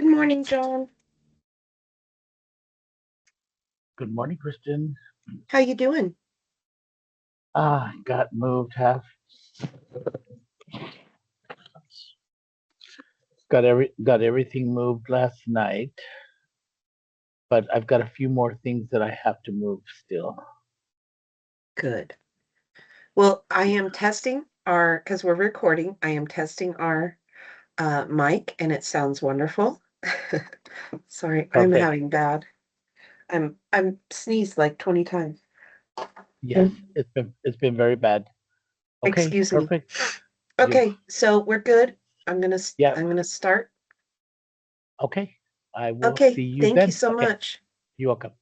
Good morning, John. Good morning, Kristen. How you doing? Got moved half. Got everything moved last night, but I've got a few more things that I have to move still. Good. Well, I am testing because we're recording, I am testing our mic and it sounds wonderful. Sorry, I'm Perfect. having bad. I'm sneezed like 20 times. Yes, it's been very bad. Okay, Excuse me. perfect. You Okay, so we're good. yeah, I'm gonna start. okay. I will see Okay, you thank you then. so Okay, much. you're welcome.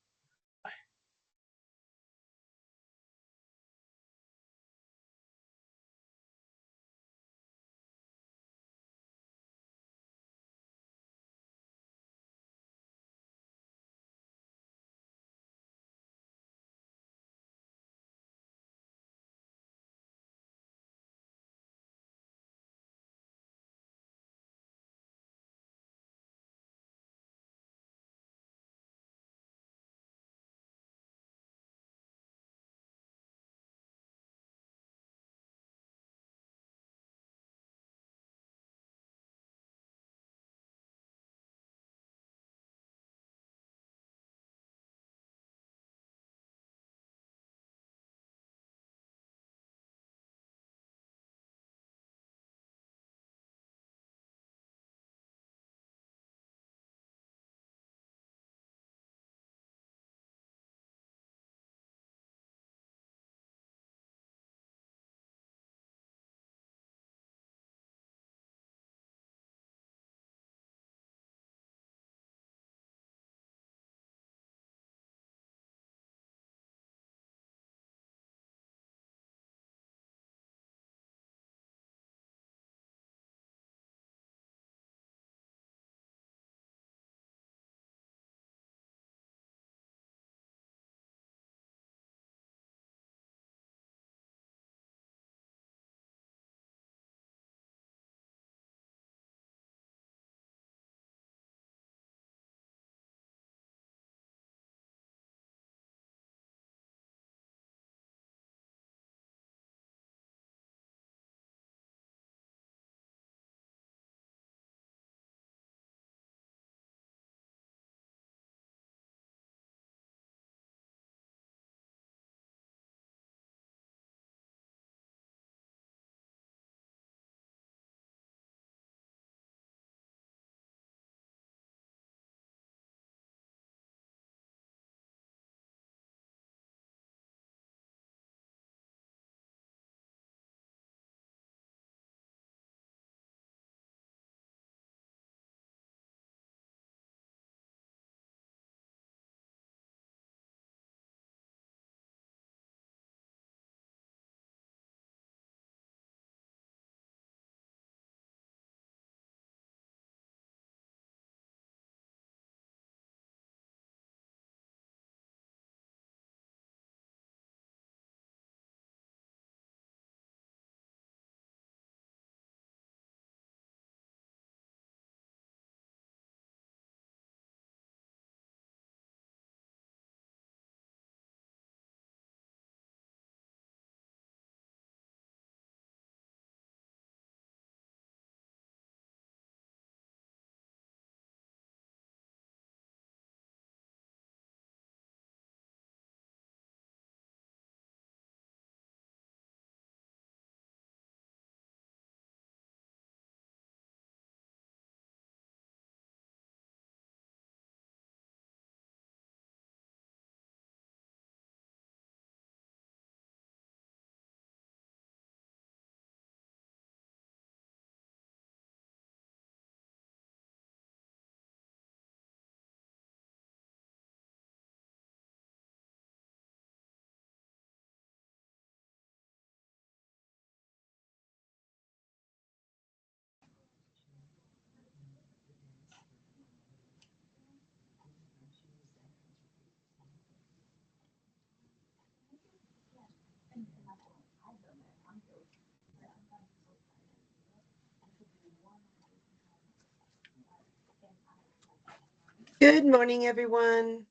Good morning, everyone.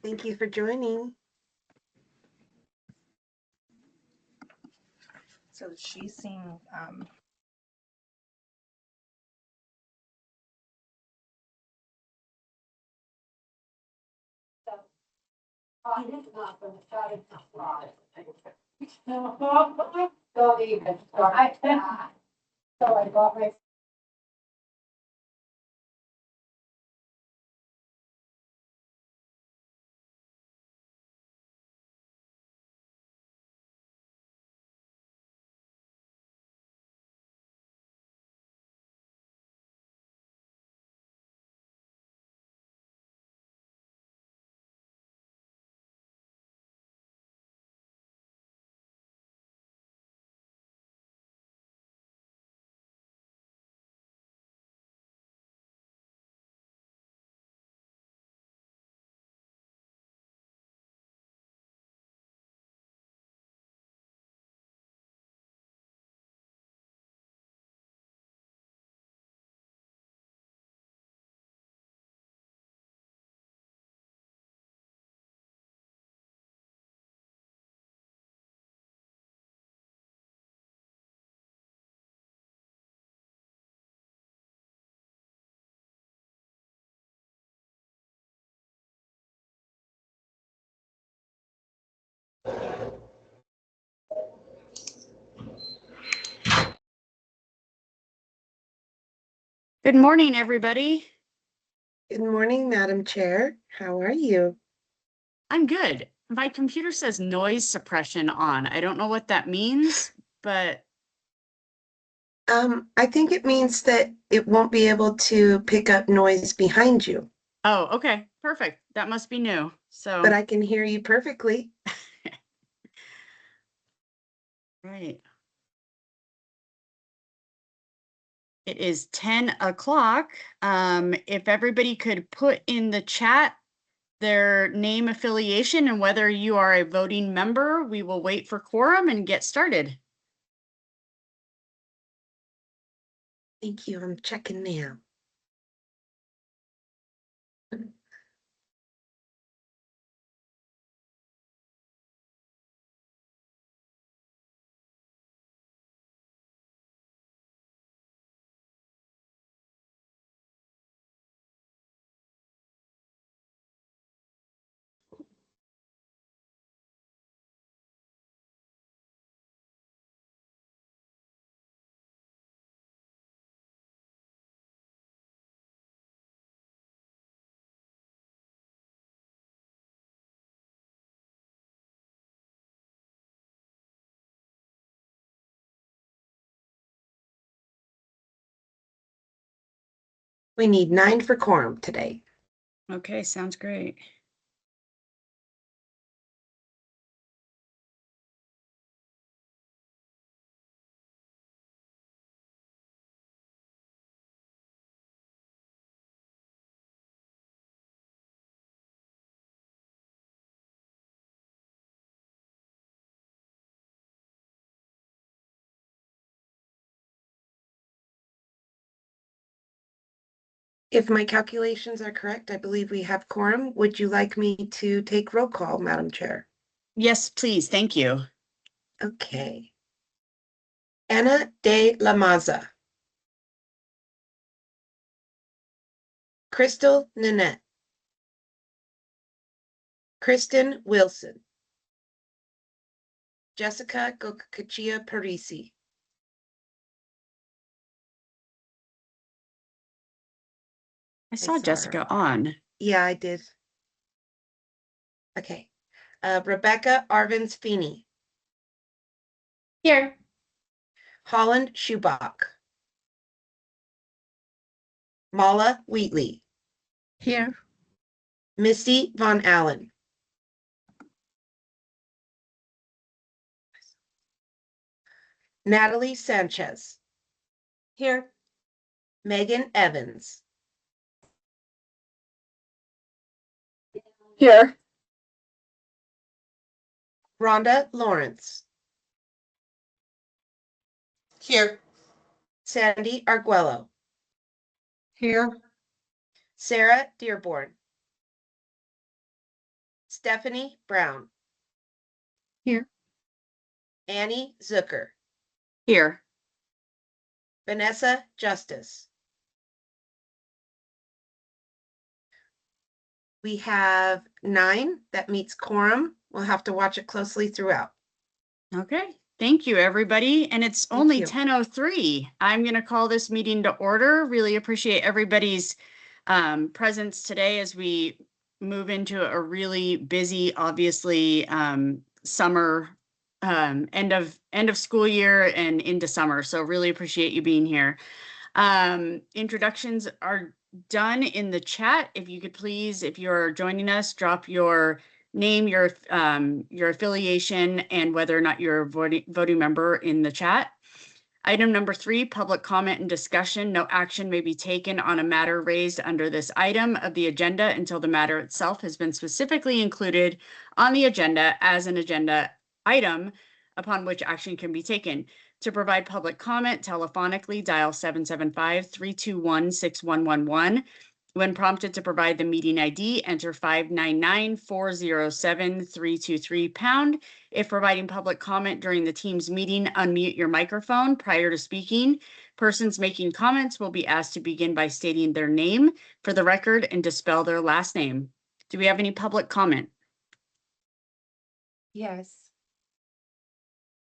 Thank you for joining. So she's seeing Don't even start. So I got my. Good morning, everybody. Good morning, Madam Chair. How are you? I'm good. My computer says noise suppression on. I don't know what that means, but I think it means that it won't be able to pick up noise behind you, oh, okay, perfect. That must be new. So, but I can hear you perfectly. right. It is 10 o'clock. If everybody could put in the chat their name, affiliation, and whether you are a voting member, we will wait for quorum and get started. Thank you. I'm checking now. We need 9 for quorum today. Okay, sounds great. If my calculations are correct, I believe we have quorum. Would you like me to take roll call, Madam Chair? Yes, please. Thank you. Okay. Anna de la Maza. Crystal Nanette. Kristen Wilson. Jessica Gokachia Parisi. I saw Jessica on. Yeah, I did. Okay. Rebecca Arvins Feeney. Here. Holland Schubach. Mala Wheatley. Here. Misty Von Allen. Natalie Sanchez. Here. Megan Evans. Here. Rhonda Lawrence. Here. Sandy Arguello. Here. Sarah Dearborn. Stephanie Brown. Here. Annie Zucker. Here. Vanessa Justice. We have 9 that meets quorum. We'll have to watch it closely throughout. Okay, thank you, everybody. And it's Thank only you. 10:03. I'm going to call this meeting to order. Really appreciate everybody's presence today as we move into a really busy, obviously, summer, end of school year and into summer. So really appreciate you being here. Introductions are done in the chat. If you could please, if you're joining us, drop your name, your affiliation, and whether or not you're a voting member in the chat. Item number 3, public comment and discussion. No action may be taken on a matter raised under this item of the agenda until the matter itself has been specifically included on the agenda as an agenda item upon which action can be taken. To provide public comment telephonically, dial 775-321-6111. When prompted to provide the meeting ID, enter 599-407-323#. If providing public comment during the Teams meeting, unmute your microphone prior to speaking. Persons making comments will be asked to begin by stating their name for the record and to spell their last name. Do we have any public comment? Yes.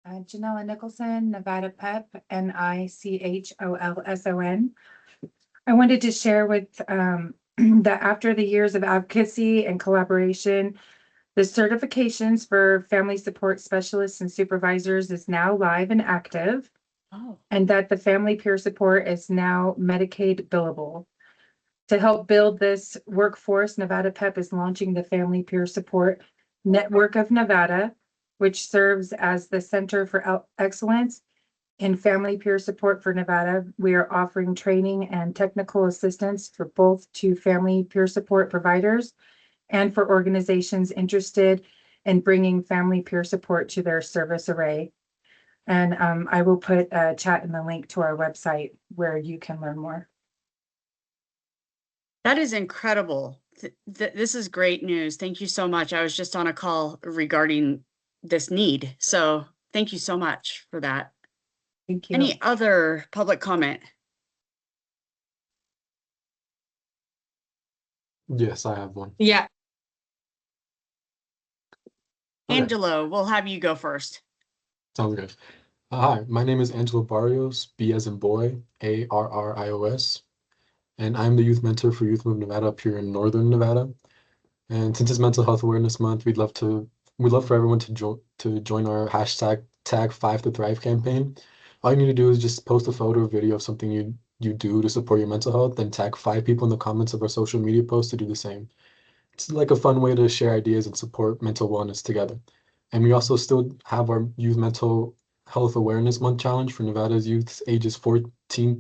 Janella Nicholson, Nevada PEP, NICHOLSON. I wanted to share with that after the years of advocacy and collaboration, the certifications for family support specialists and supervisors is now live and active, and that the family peer support is now Medicaid billable. To help build this workforce, Nevada PEP is launching the Family Peer Support Network of Nevada, which serves as the Center for Excellence in Family Peer Support for Nevada. We are offering training and technical assistance for both to family peer support providers and for organizations interested in bringing family peer support to their service array. And I will put a chat in the link to our website where you can learn more. That is incredible. This is great news. Thank you so much. I was just on a call regarding this need. So thank you so much for that. Thank you. Any other public comment? Yes, I have one. Yeah. Okay. Angelo, we'll have you go first. Sounds good. Hi, my name is Angelo Barrios, B as in boy, ARRIOS, and I'm the youth mentor for Youth Move Nevada up here in Northern Nevada. And since it's Mental Health Awareness Month, we'd love for everyone to join our hashtag tag 5 to Thrive campaign. All you need to do is just post a photo or video of something you do to support your mental health, then tag 5 people in the comments of our social media posts to do the same. It's like a fun way to share ideas and support mental wellness together. And we also still have our Youth Mental Health Awareness Month challenge for Nevada's youth ages 14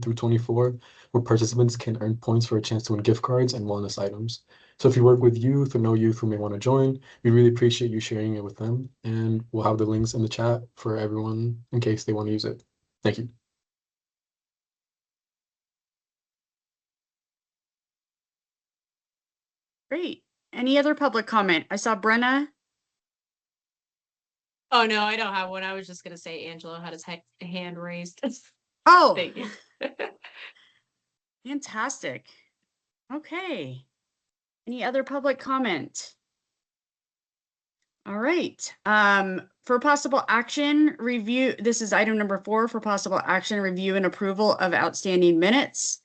through 24, where participants can earn points for a chance to win gift cards and wellness items. So if you work with youth or know youth who may want to join, we really appreciate you sharing it with them. And we'll have the links in the chat for everyone in case they want to use it. Thank you. Great. Any other public comment? I saw Brenna. Oh, no, I don't have one. I was just gonna say Angelo had his hand raised. Oh, Thank you. fantastic. Okay. Any other public comment? All right. For possible action review, this is item number 4 for possible action review and approval of outstanding minutes.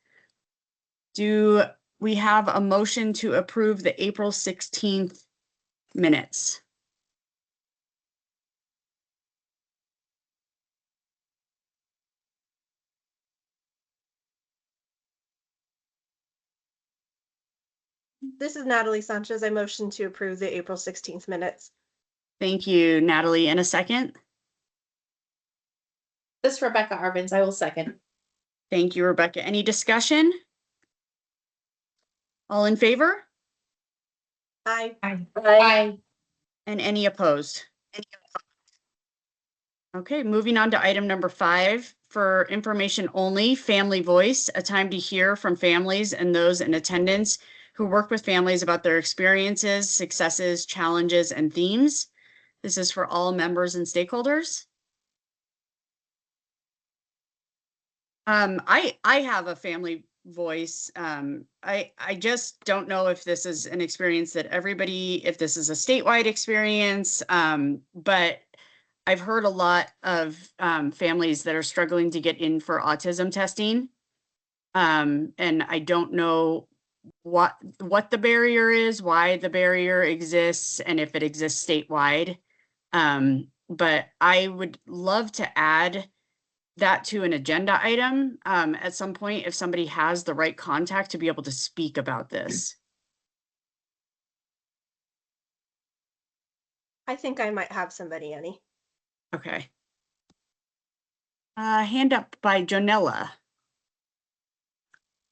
Do we have a motion to approve the April 16th minutes? This is Natalie Sanchez. I motion to approve the April 16th minutes. Thank you, Natalie. In a second. This is Rebecca Arvins. I will second. Thank you, Rebecca. Any discussion? All in favor? Aye. Aye. And any opposed? Okay, moving on to item number 5 for information only, Family Voice, a time to hear from families and those in attendance who work with families about their experiences, successes, challenges, and themes. This is for all members and stakeholders. I have a family voice. I just don't know if this is an experience that everybody, if this is a statewide experience, but I've heard a lot of families that are struggling to get in for autism testing. And I don't know what the barrier is, why the barrier exists, and if it exists statewide. But I would love to add that to an agenda item at some point if somebody has the right contact to be able to speak about this. I think I might have somebody, Annie. Okay. Hand up by Jonella.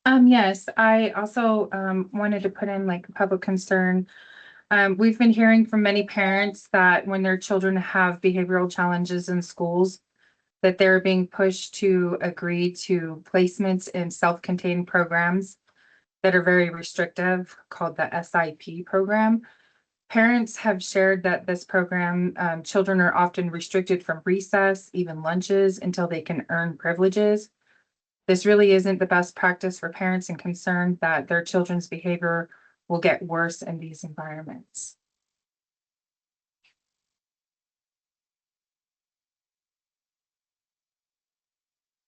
Yes, I also wanted to put in like public concern. We've been hearing from many parents that when their children have behavioral challenges in schools, that they're being pushed to agree to placements in self-contained programs that are very restrictive, called the SIP program. Parents have shared that this program, children are often restricted from recess, even lunches, until they can earn privileges. This really isn't the best practice for parents and concerned that their children's behavior will get worse in these environments.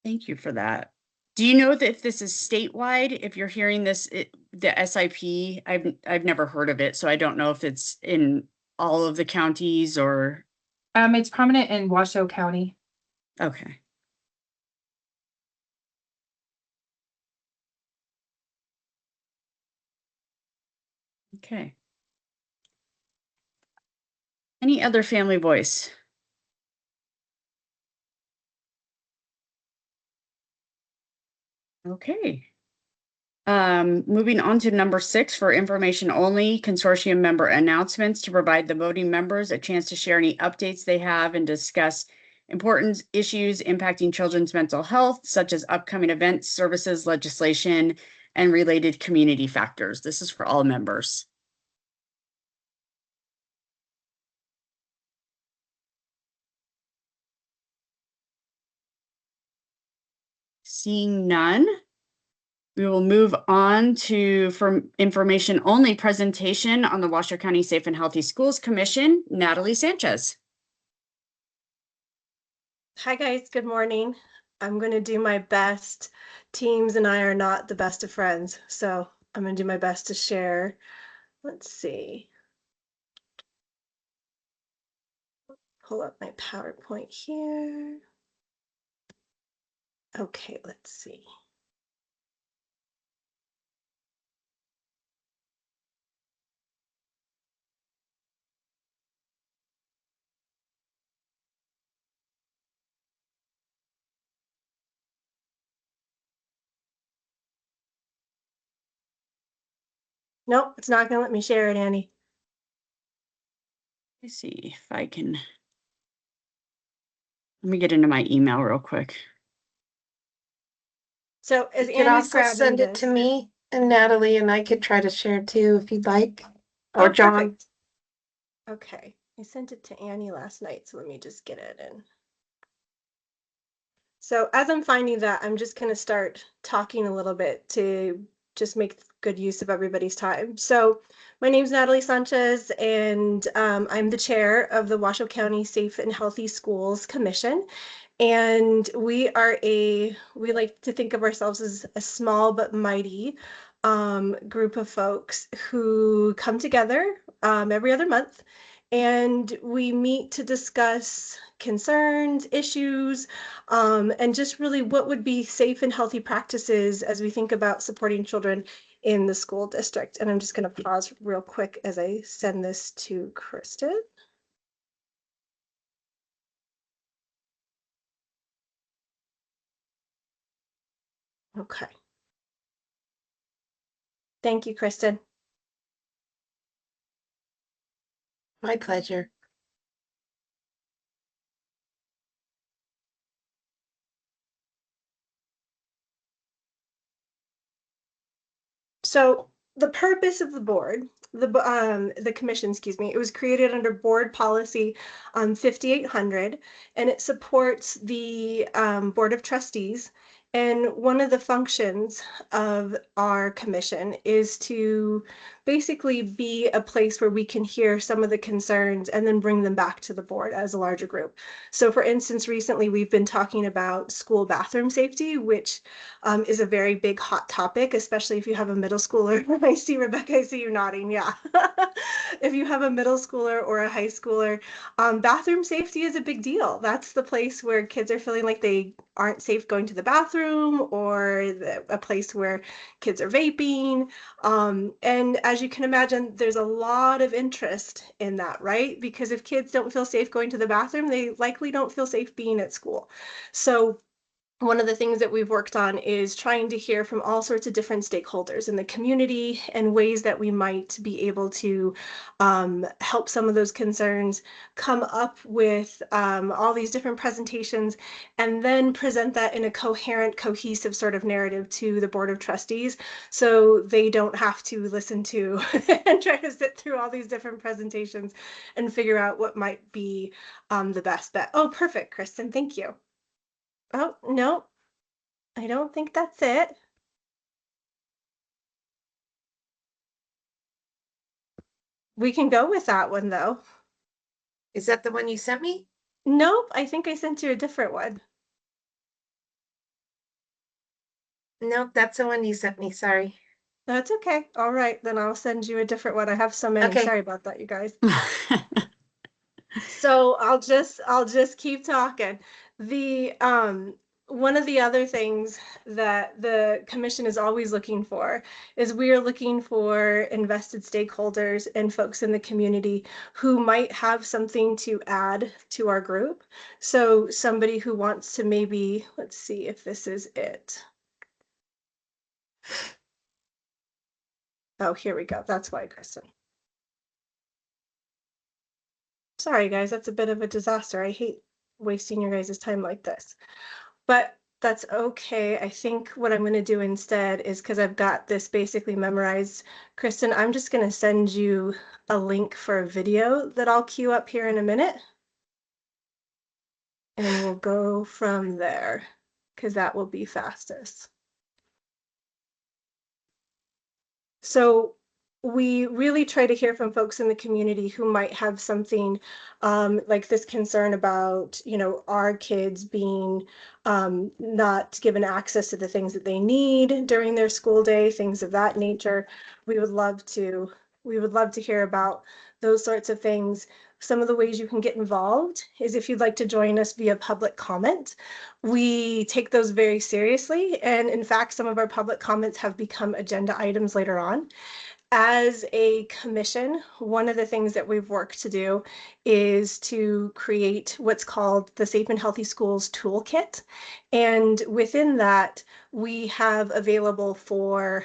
Thank you for that. Do you know that if this is statewide, if you're hearing this, the SIP, I've never heard of it, so I don't know if it's in all of the counties or. It's prominent in Washoe County. Okay. Okay. Any other family voice? Okay. Moving on to number 6 for information only, consortium member announcements to provide the voting members a chance to share any updates they have and discuss important issues impacting children's mental health, such as upcoming events, services, legislation, and related community factors. This is for all members. Seeing none, we will move on to from information only presentation on the Washoe County Safe and Healthy Schools Commission, Natalie Sanchez. Hi guys, good morning. I'm going to do my best. Teams and I are not the best of friends, so I'm going to do my best to share. Let's see. Pull up my PowerPoint here. Okay, let's see. Nope, it's not going to let me share it, Annie. Let's see if I can. Let me get into my email real quick. So as You could Annie's also grabbing send it this, to me and Natalie, and I could try to share too if you'd like. Or Oh, John. perfect. Okay, I sent it to Annie last night, so let me just get it in. So as I'm finding that, I'm just going to start talking a little bit to just make good use of everybody's time. So my name is Natalie Sanchez, and I'm the chair of the Washoe County Safe and Healthy Schools Commission. And we like to think of ourselves as a small but mighty group of folks who come together every other month, and we meet to discuss concerns, issues, and just really what would be safe and healthy practices as we think about supporting children in the school district. And I'm just going to pause real quick as I send this to Kristen. Okay. Thank you, Kristen. My pleasure. So the purpose of the board, the commission, excuse me, it was created under board policy 5800, and it supports the board of trustees. And one of the functions of our commission is to basically be a place where we can hear some of the concerns and then bring them back to the board as a larger group. So for instance, recently we've been talking about school bathroom safety, which is a very big hot topic, especially if you have a middle schooler. I see Rebecca, I see you nodding. Yeah. If you have a middle schooler or a high schooler, bathroom safety is a big deal. That's the place where kids are feeling like they aren't safe going to the bathroom, or a place where kids are vaping. And as you can imagine, there's a lot of interest in that, right? Because if kids don't feel safe going to the bathroom, they likely don't feel safe being at school. So one of the things that we've worked on is trying to hear from all sorts of different stakeholders in the community and ways that we might be able to help some of those concerns, come up with all these different presentations, and then present that in a coherent, cohesive sort of narrative to the Board of Trustees, so they don't have to listen to and try to sit through all these different presentations and figure out what might be the best bet. Oh, perfect, Kristen, thank you. Oh, no, I don't think that's it. We can go with that one, though. Is that the one you sent me? Nope, I think I sent you a different one. Nope, that's the one you sent me. Sorry. That's okay. All right, then I'll send you a different one. I have so many. Okay. Sorry about that, you guys. So I'll just keep talking. The one of the other things that the commission is always looking for is we are looking for invested stakeholders and folks in the community who might have something to add to our group. So somebody who wants to maybe, let's see if this is it. Oh, here we go. That's why, Kristen. Sorry, guys, that's a bit of a disaster. I hate wasting your guys' time like this. But that's okay. I think what I'm going to do instead is, because I've got this basically memorized, Kristen, I'm just going to send you a link for a video that I'll queue up here in a minute. And we'll go from there, because that will be fastest. So we really try to hear from folks in the community who might have something like this concern about, you know, our kids being not given access to the things that they need during their school day, things of that nature. We would love to hear about those sorts of things. Some of the ways you can get involved is if you'd like to join us via public comment. We take those very seriously, and in fact, some of our public comments have become agenda items later on. As a commission, one of the things that we've worked to do is to create what's called the Safe and Healthy Schools Toolkit. And within that, we have available for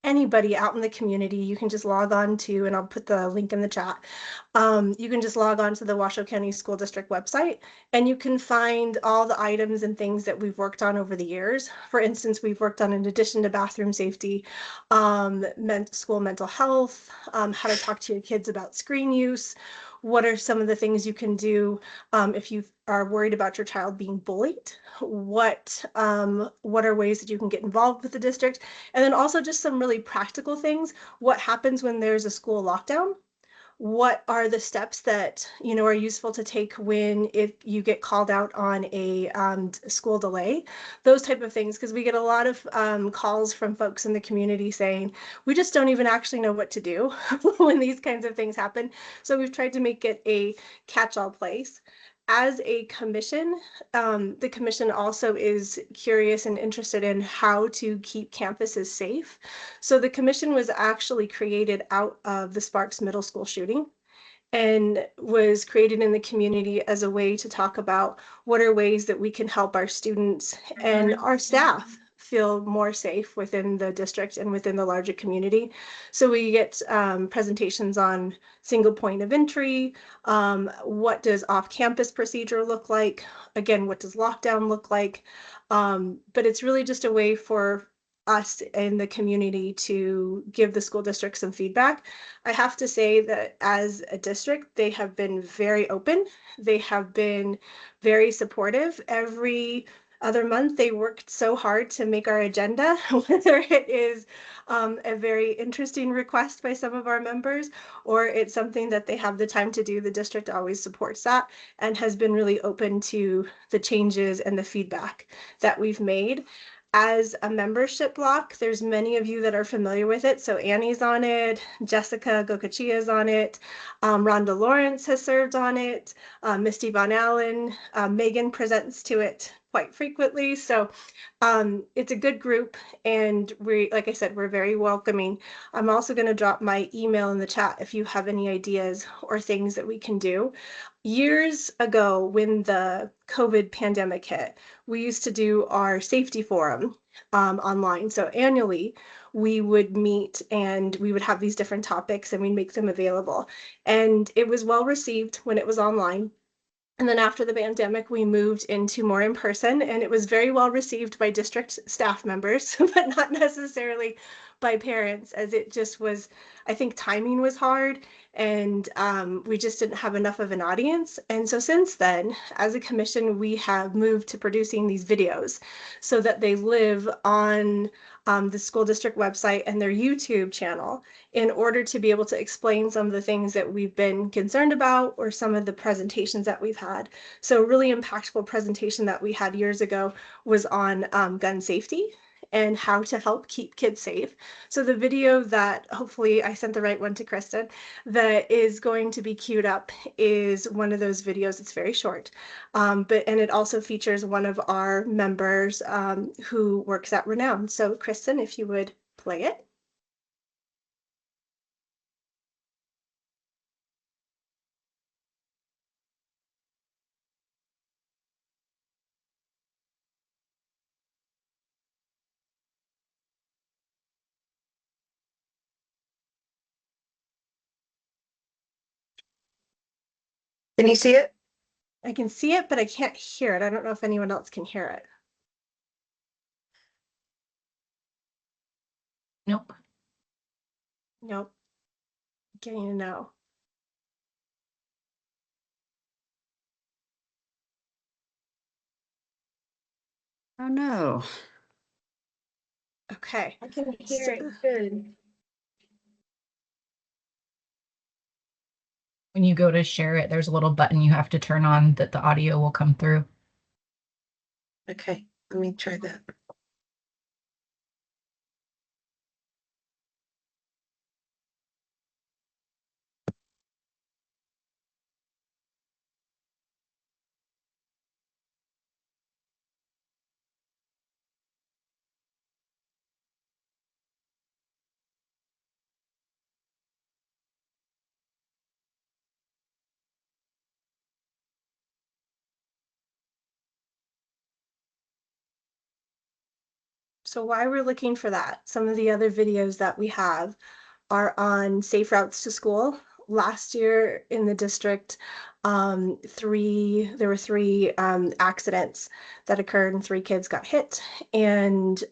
anybody out in the community. You can just log on to, and I'll put the link in the chat. You can just log on to the Washoe County School District website, and you can find all the items and things that we've worked on over the years. For instance, we've worked on, in addition to bathroom safety, school mental health, how to talk to your kids about screen use. What are some of the things you can do if you are worried about your child being bullied? What are ways that you can get involved with the district? And then also just some really practical things. What happens when there's a school lockdown? What are the steps that, you know, are useful to take if you get called out on a school delay? Those type of things, because we get a lot of calls from folks in the community saying, we just don't even actually know what to do when these kinds of things happen. So we've tried to make it a catch-all place. As a commission, the commission also is curious and interested in how to keep campuses safe. So the commission was actually created out of the Sparks Middle School shooting, and was created in the community as a way to talk about what are ways that we can help our students and our staff feel more safe within the district and within the larger community. So we get presentations on single point of entry, what does off-campus procedure look like, again, what does lockdown look like, but it's really just a way for us in the community to give the school district some feedback. I have to say that as a district, they have been very open. They have been very supportive. Every other month, they worked so hard to make our agenda, whether it is a very interesting request by some of our members, or it's something that they have the time to do. The district always supports that and has been really open to the changes and the feedback that we've made. As a membership block, there's many of you that are familiar with it. So Annie's on it, Jessica Gokachia is on it, Rhonda Lawrence has served on it, Misty Von Allen, Megan presents to it quite frequently. So it's a good group, and like I said, we're very welcoming. I'm also going to drop my email in the chat if you have any ideas or things that we can do. Years ago, when the COVID pandemic hit, we used to do our safety forum online. So annually, we would meet and we would have these different topics and we'd make them available. And it was well received when it was online. And then after the pandemic, we moved into more in person, and it was very well received by district staff members, but not necessarily by parents, as it just was, I think timing was hard, and we just didn't have enough of an audience. And so since then, as a commission, we have moved to producing these videos so that they live on the school district website and their YouTube channel, in order to be able to explain some of the things that we've been concerned about or some of the presentations that we've had. So a really impactful presentation that we had years ago was on gun safety and how to help keep kids safe. So the video that, hopefully I sent the right one to Kristen, that is going to be queued up is one of those videos. It's very short, and it also features one of our members who works at Renown. So Kristen, if you would play it. Can you see it? I can see it, but I can't hear it. I don't know if anyone else can hear it. Nope. Nope. Getting a no. Oh no. Okay. I can hear it good. When you go to share it, there's a little button you have to turn on that the audio will come through. Okay, let me try that. So while we're looking for that, some of the other videos that we have are on safe routes to school. Last year in the district, there were three accidents that occurred and 3 kids got hit, and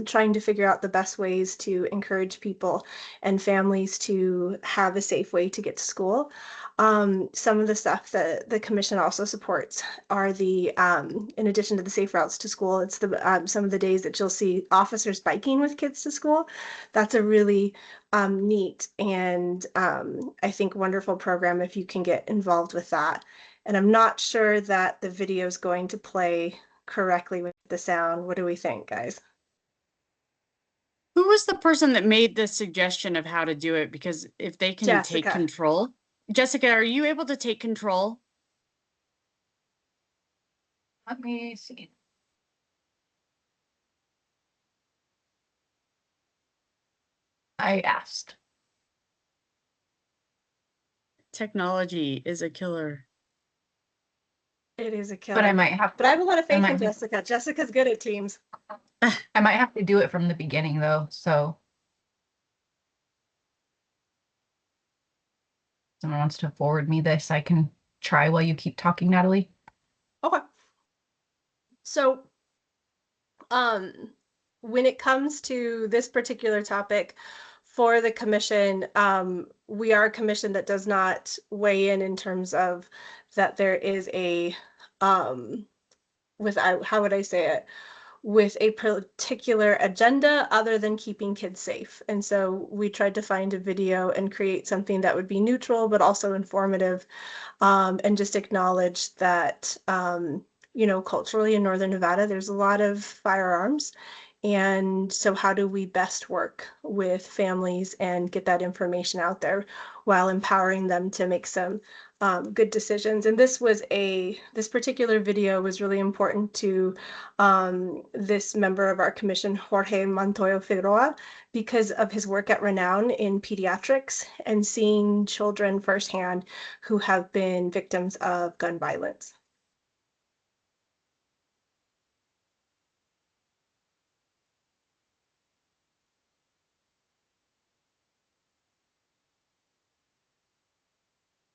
trying to figure out the best ways to encourage people and families to have a safe way to get to school. Some of the stuff that the commission also supports are the, in addition to the safe routes to school, it's the some of the days that you'll see officers biking with kids to school. That's a really neat and I think wonderful program if you can get involved with that. And I'm not sure that the video is going to play correctly with the sound. What do we think, guys? Who was the person that made the suggestion of how to do it? Because if they can take Jessica. control. Jessica, are you able to take control? Let me see. I asked. Technology is a killer. It is a killer. But I might have But I have a lot of faith might in be- Jessica. Jessica's good at Teams. I might have to do it from the beginning though, so someone wants to forward me this, I can try while you keep talking, Natalie. Okay. So, um, when it comes to this particular topic for the commission, we are a commission that does not weigh in terms of that there is a, without, how would I say it? With a particular agenda other than keeping kids safe. And so we tried to find a video and create something that would be neutral, but also informative, and just acknowledge that, you know, culturally in Northern Nevada, there's a lot of firearms. And so how do we best work with families and get that information out there while empowering them to make some good decisions? And this particular video was really important to this member of our commission, Jorge Montoyo Figueroa, because of his work at Renown in pediatrics and seeing children firsthand who have been victims of gun violence.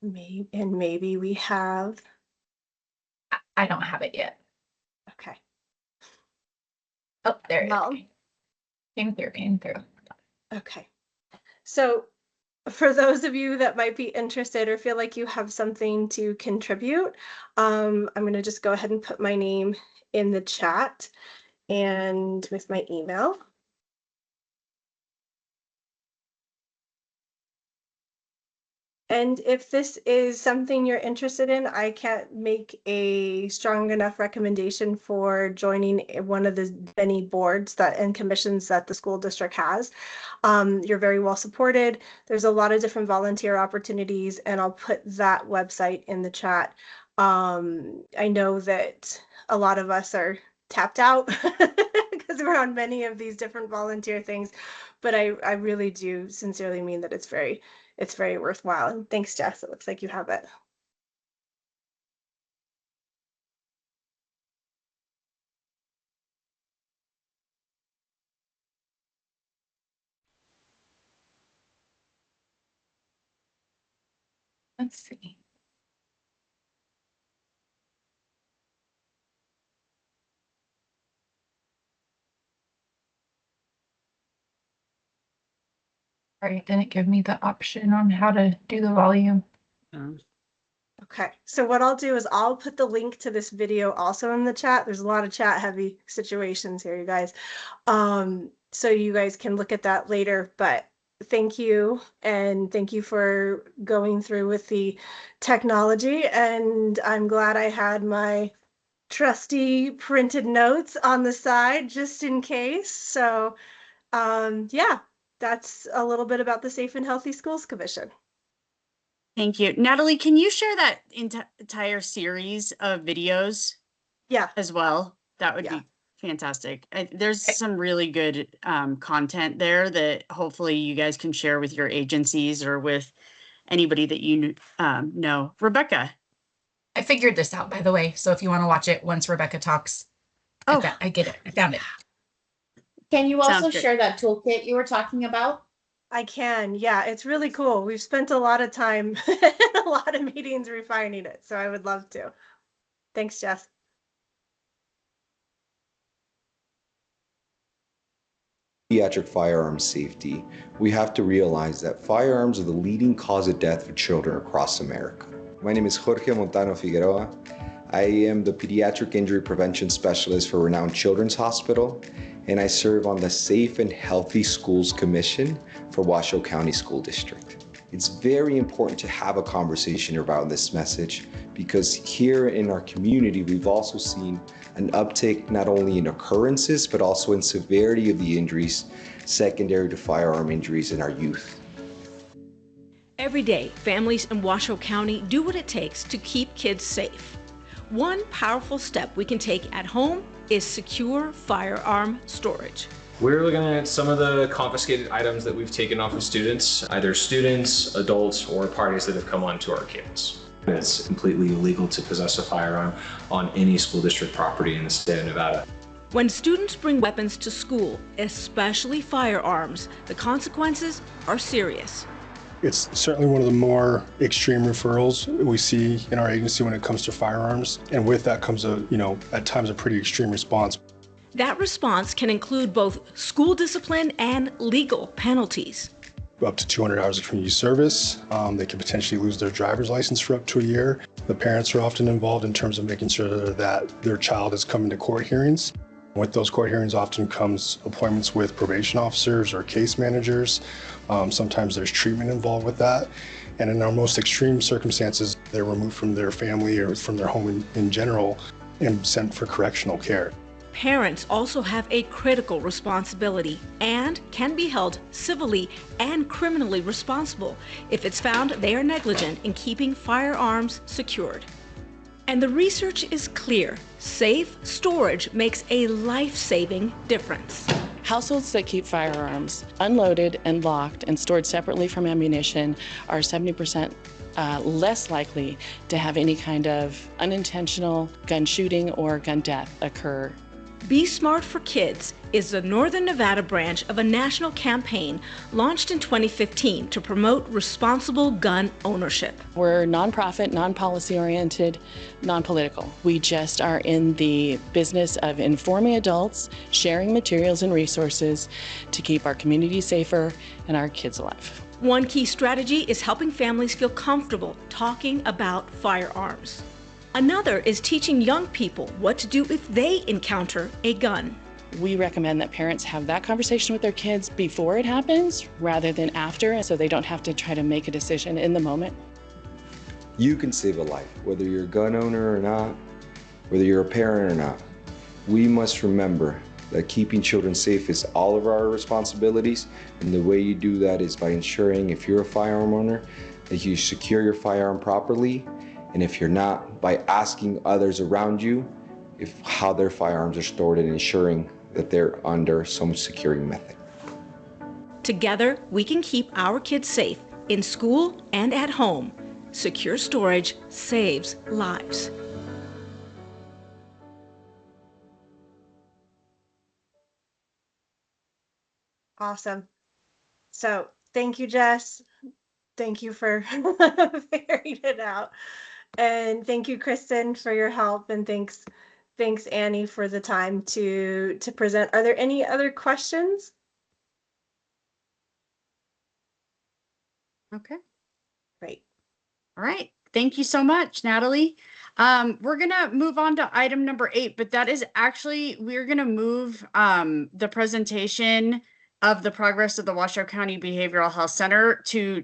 Maybe we have, I don't have it yet. okay. Oh, there it Well, is. Came through. okay. So for those of you that might be interested or feel like you have something to contribute, I'm going to just go ahead and put my name in the chat and with my email. And if this is something you're interested in, I can't make a strong enough recommendation for joining one of the many boards that and commissions that the school district has. You're very well supported. There's a lot of different volunteer opportunities, and I'll put that website in the chat. I know that a lot of us are tapped out because we're on many of these different volunteer things, but I really do sincerely mean that it's very worthwhile. And thanks, Jess. It looks like you have it. Let's see. Sorry, it didn't give me the option on how to do the volume. Okay, so what I'll do is I'll put the link to this video also in the chat. There's a lot of chat heavy situations here, you guys. So you guys can look at that later, but thank you. And thank you for going through with the technology. And I'm glad I had my trusty printed notes on the side just in case. So yeah, that's a little bit about the Safe and Healthy Schools Commission. Thank you. Natalie, can you share that entire series of videos Yeah. as well? That would Yeah. be fantastic. There's some really good content there that hopefully you guys can share with your agencies or with anybody that you know. Rebecca. I figured this out, by the way. So if you want to watch it once Rebecca talks, I get it. I found it. Can you also Sounds good. share that toolkit you were talking about? I can. Yeah, it's really cool. We've spent a lot of time and a lot of meetings refining it. So I would love to. Thanks, Jess. Pediatric firearm safety, we have to realize that firearms are the leading cause of death for children across America. My name is Jorge Montano Figueroa. I am the Pediatric Injury Prevention Specialist for Renown Children's Hospital, and I serve on the Safe and Healthy Schools Commission for Washoe County School District. It's very important to have a conversation around this message because here in our community, we've also seen an uptick not only in occurrences, but also in severity of the injuries secondary to firearm injuries in our youth. Every day, families in Washoe County do what it takes to keep kids safe. One powerful step we can take at home is secure firearm storage. We're looking at some of the confiscated items that we've taken off of students, either students, adults, or parties that have come onto our campus. It's completely illegal to possess a firearm on any school district property in the state of Nevada. When students bring weapons to school, especially firearms, the consequences are serious. It's certainly one of the more extreme referrals we see in our agency when it comes to firearms. And with that comes at times a pretty extreme response. That response can include both school discipline and legal penalties. Up to 200 hours of community service. They can potentially lose their driver's license for up to a year. The parents are often involved in terms of making sure that their child is coming to court hearings. With those court hearings often comes appointments with probation officers or case managers. Sometimes there's treatment involved with that. And in our most extreme circumstances, they're removed from their family or from their home in general and sent for correctional care. Parents also have a critical responsibility and can be held civilly and criminally responsible if it's found they are negligent in keeping firearms secured. And the research is clear. Safe storage makes a life-saving difference. Households that keep firearms unloaded and locked and stored separately from ammunition are 70% less likely to have any kind of unintentional gun shooting or gun death occur. Be Smart for Kids is the Northern Nevada branch of a national campaign launched in 2015 to promote responsible gun ownership. We're nonprofit, non-policy oriented, non-political. We just are in the business of informing adults, sharing materials and resources to keep our community safer and our kids alive. One key strategy is helping families feel comfortable talking about firearms. Another is teaching young people what to do if they encounter a gun. We recommend that parents have that conversation with their kids before it happens rather than after, so they don't have to try to make a decision in the moment. You can save a life, whether you're a gun owner or not, whether you're a parent or not. We must remember that keeping children safe is all of our responsibilities, and the way you do that is by ensuring, if you're a firearm owner, that you secure your firearm properly, and if you're not, by asking others around you how their firearms are stored and ensuring that they're under some securing method. Together, we can keep our kids safe in school and at home. Secure storage saves lives. Awesome. So thank you, Jess. Thank you for figuring it out. And thank you, Kristen, for your help. And thanks, Annie, for the time to present. Are there any other questions? Okay. Great. All right. Thank you so much, Natalie. We're going to move on to item number 8, but that is actually, we're going to move the presentation of the progress of the Washoe County Behavioral Health Center to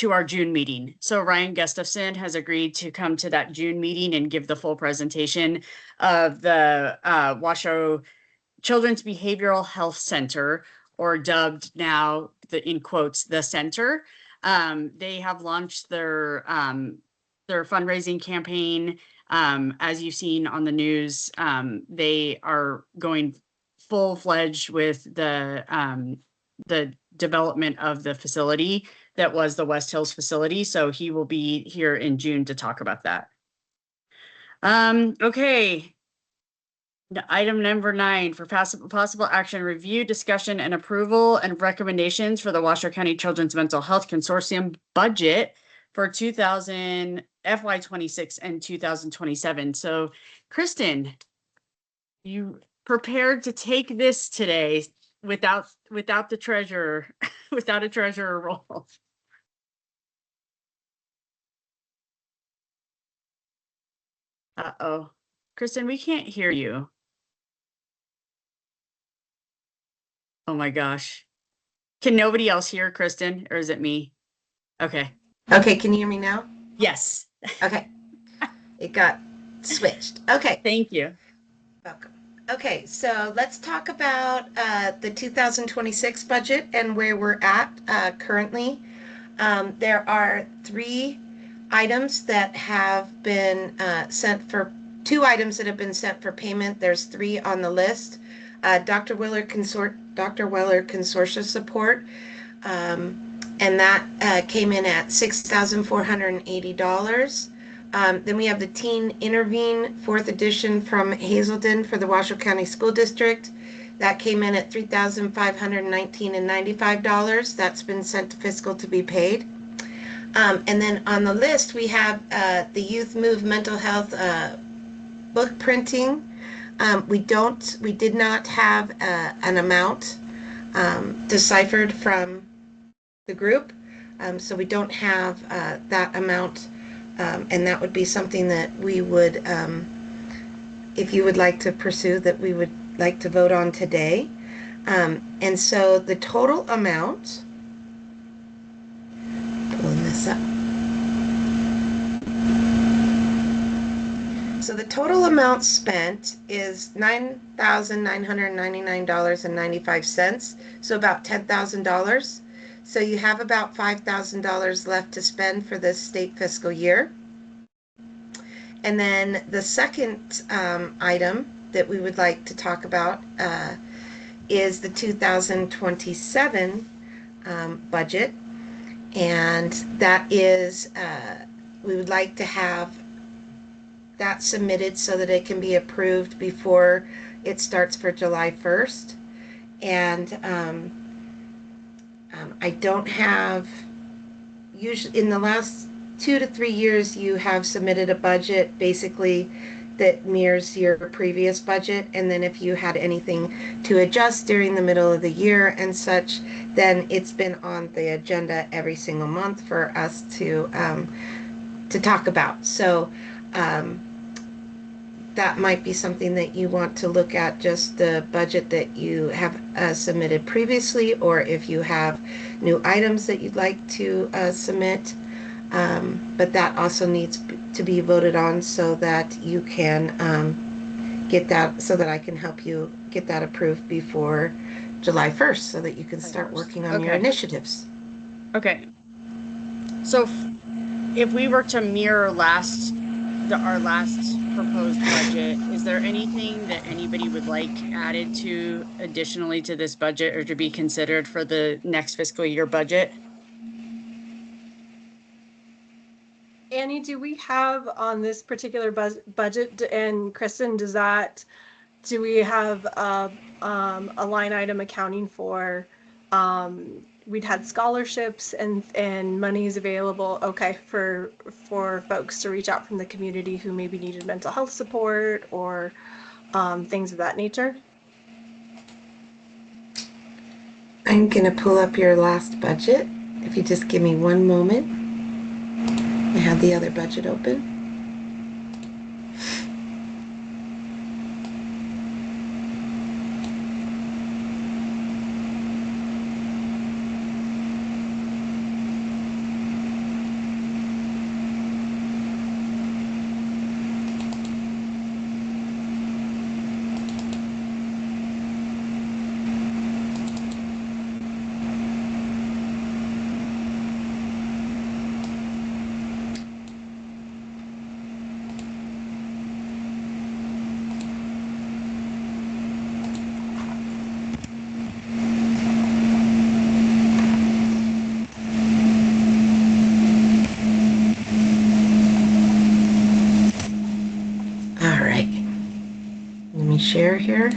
our June meeting. So Ryan Gustafson has agreed to come to that June meeting and give the full presentation of the Washoe Children's Behavioral Health Center, or dubbed now, in quotes, the center. They have launched their fundraising campaign. As you've seen on the news, they are going full-fledged with the development of the facility that was the West Hills facility. So he will be here in June to talk about that. Okay. Item number 9 for possible action, review, discussion, and approval and recommendations for the Washoe County Children's Mental Health Consortium budget for FY26 and 2027. So, Kristen, you prepared to take this today without the treasurer, without a treasurer role. Uh-oh. Kristen, we can't hear you. Oh my gosh. Can nobody else hear Kristen, or is it me? Okay. Okay, can you hear me now? Yes. Okay. It got switched. Okay. Thank you. Welcome. Okay, so let's talk about the 2026 budget and where we're at currently. There are 2 items that have been sent for payment. There's 3 on the list. Dr. Weller Consortium support, and that came in at $6,480. Then we have the Teen Intervene 4th edition from Hazelden for the Washoe County School District. That came in at $3,519.95. That's been sent to fiscal to be paid. And then on the list, we have the Youth Move Mental Health book printing We did not have an amount deciphered from the group. So we don't have that amount, and that would be something that we would, if you would like to pursue, that we would like to vote on today. And so the total amount, pulling this up. So the total amount spent is $9,999.95. So about $10,000. So you have about $5,000 left to spend for this state fiscal year. And then the second item that we would like to talk about is the 2027 budget. And that is, we would like to have that submitted so that it can be approved before it starts for July 1st. And I don't have, usually in the last 2 to 3 years, you have submitted a budget basically that mirrors your previous budget. And then if you had anything to adjust during the middle of the year and such, then it's been on the agenda every single month for us to talk about. So that might be something that you want to look at, just the budget that you have submitted previously, or if you have new items that you'd like to submit. But that also needs to be voted on so that you can get that, so that I can help you get that approved before July 1st so that you can start working on your initiatives. Okay. So if we were to mirror our last proposed budget, is there anything that anybody would like added to additionally to this budget or to be considered for the next fiscal year budget? Annie, do we have on this particular budget, and Kristen, do we have a line item accounting for, we'd had scholarships and monies available, okay, for folks to reach out from the community who maybe needed mental health support or things of that nature? I'm gonna pull up your last budget. If you just give me one moment. I have the other budget open. Share here.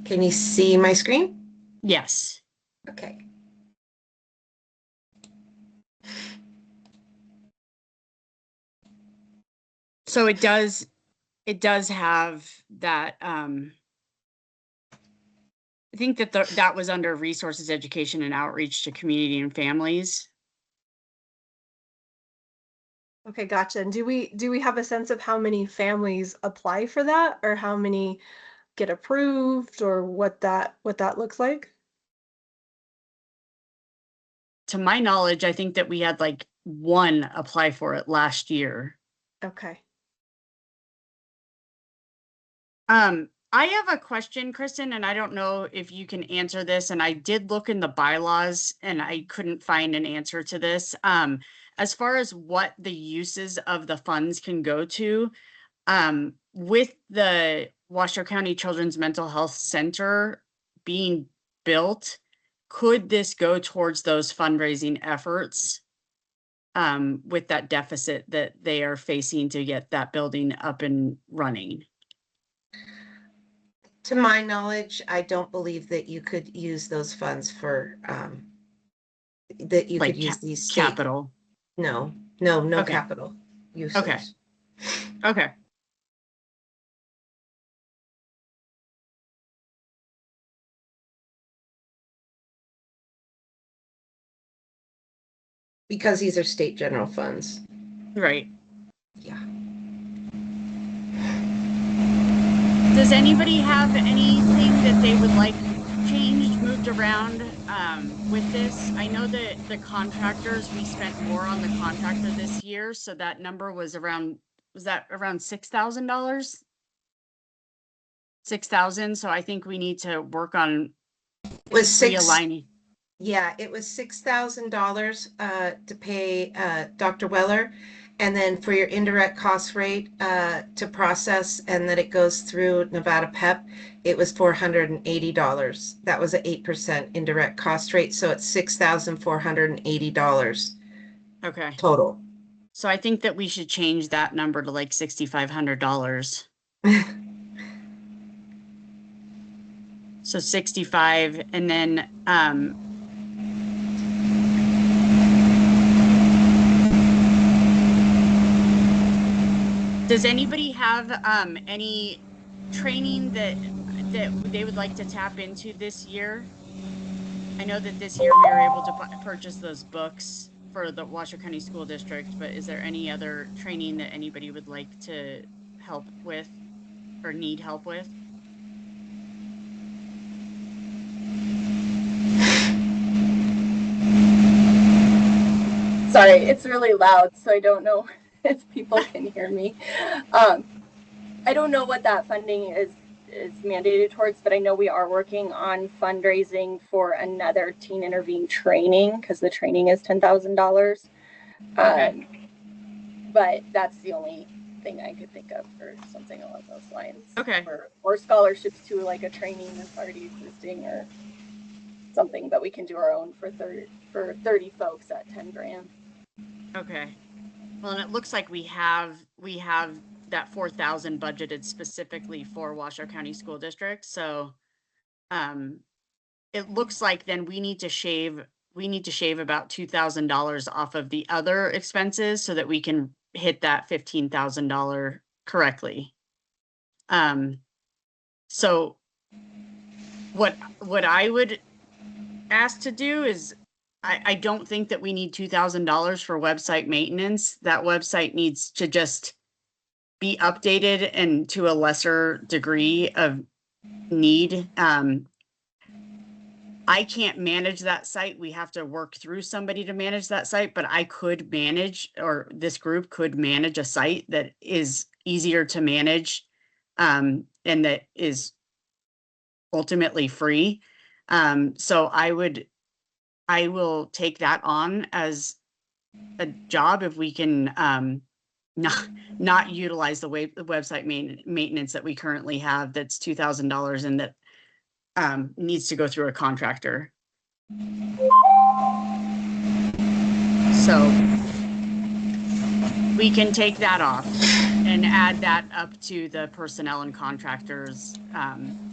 Can you see my screen? Yes. Okay. So it does have that, I think that that was under resources, education, and outreach to community and families. Okay, gotcha. And do we have a sense of how many families apply for that, or how many get approved, or what that looks like? To my knowledge, I think that we had like one apply for it last year. Okay. I have a question, Kristen, and I don't know if you can answer this. And I did look in the bylaws and I couldn't find an answer to this. As far as what the uses of the funds can go to, with the Washoe County Children's Mental Health Center being built, could this go towards those fundraising efforts with that deficit that they are facing to get that building up and running? To my knowledge, I don't believe that you could use those funds for that you Like could use these state. capital. No Okay. capital usage. Okay. Okay. Because these are state general funds. Right. Yeah. Does anybody have anything that they would like changed, moved around with this? I know that the contractors, we spent more on the contractor this year, so that number was around, was that around $6,000? 6,000. So I think we need to work on Was realigning. Yeah, it was $6,000 to pay Dr. Weller, and then for your indirect cost rate to process and that it goes through Nevada PEP, it was $480. That was an 8% indirect cost rate, so it's $6,480 Okay. total. So I think that we should change that number to like $6,500. So 65, and then does anybody have any training that they would like to tap into this year? I know that this year we were able to purchase those books for the Washoe County School District, but is there any other training that anybody would like to help with or need help with? Sorry, it's really loud, so I don't know if people can hear me. I don't know what that funding is mandated towards, but I know we are working on fundraising for another teen intervene training because the training is $10,000. Okay. But that's the only thing I could think of for something along those lines. Okay. Or scholarships to like a training that's already existing or something, but we can do our own for 30 folks at 10 grand. Okay. Well, and it looks like we have that 4,000 budgeted specifically for Washoe County School District. So it looks like then we need to shave about $2,000 off of the other expenses so that we can hit that $15,000 correctly. So what I would ask to do is I don't think that we need $2,000 for website maintenance. That website needs to just be updated and to a lesser degree of need. I can't manage that site. We have to work through somebody to manage that site, but I could manage, or this group could manage a site that is easier to manage and that is ultimately free. So I will take that on as a job if we can not utilize the website maintenance that we currently have that's $2,000 and that needs to go through a contractor. So we can take that off and add that up to the personnel and contractors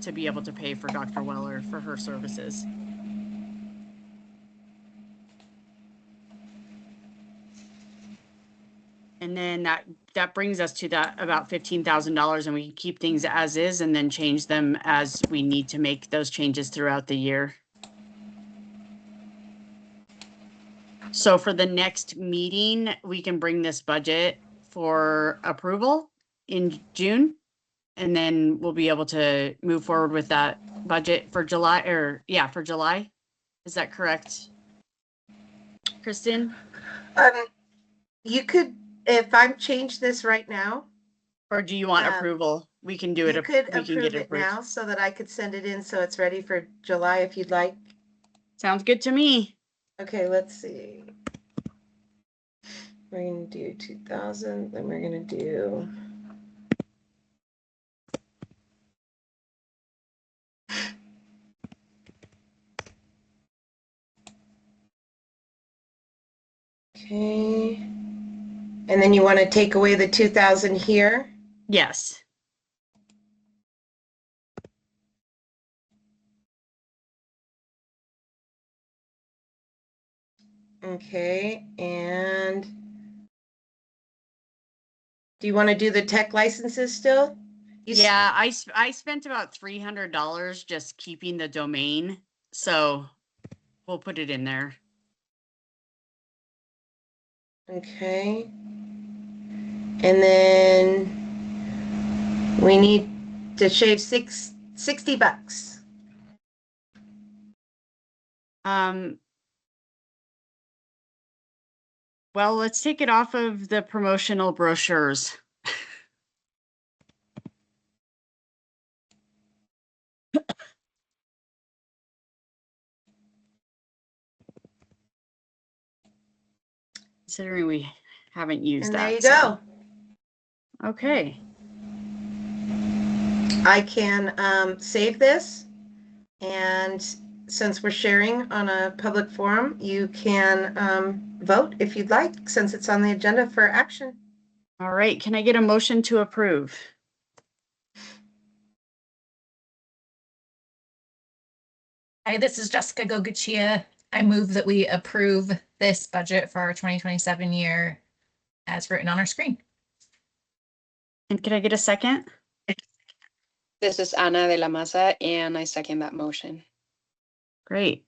to be able to pay for Dr. Weller for her services. And then that brings us to that about $15,000, and we can keep things as is and then change them as we need to make those changes throughout the year. So for the next meeting, we can bring this budget for approval in June, and then we'll be able to move forward with that budget for July, for July. Is that correct, Kristen? You could, if I change this right now. Or do you want approval? We can do it. You could we can get approve it approved now so that I could send it in so it's ready for July if you'd like. Sounds good to me. Okay, let's see. We're going to do 2,000, then we're going to do. Okay. And then you want to take away the 2,000 here? Yes. Okay, and do you want to do the tech licenses still? Yeah, I spent about $300 just keeping the domain, so we'll put it in there. Okay. And then we need to shave $60. Well, let's take it off of the promotional brochures. Considering we haven't used And that. there you go. Okay. I can save this, and since we're sharing on a public forum, you can vote if you'd like, since it's on the agenda for action. All right, can I get a motion to approve? Hi, this is Jessica Gogachia. I move that we approve this budget for our 2027 year as written on our screen. And can I get a second? This is Ana de la Maza, and I second that motion. Great.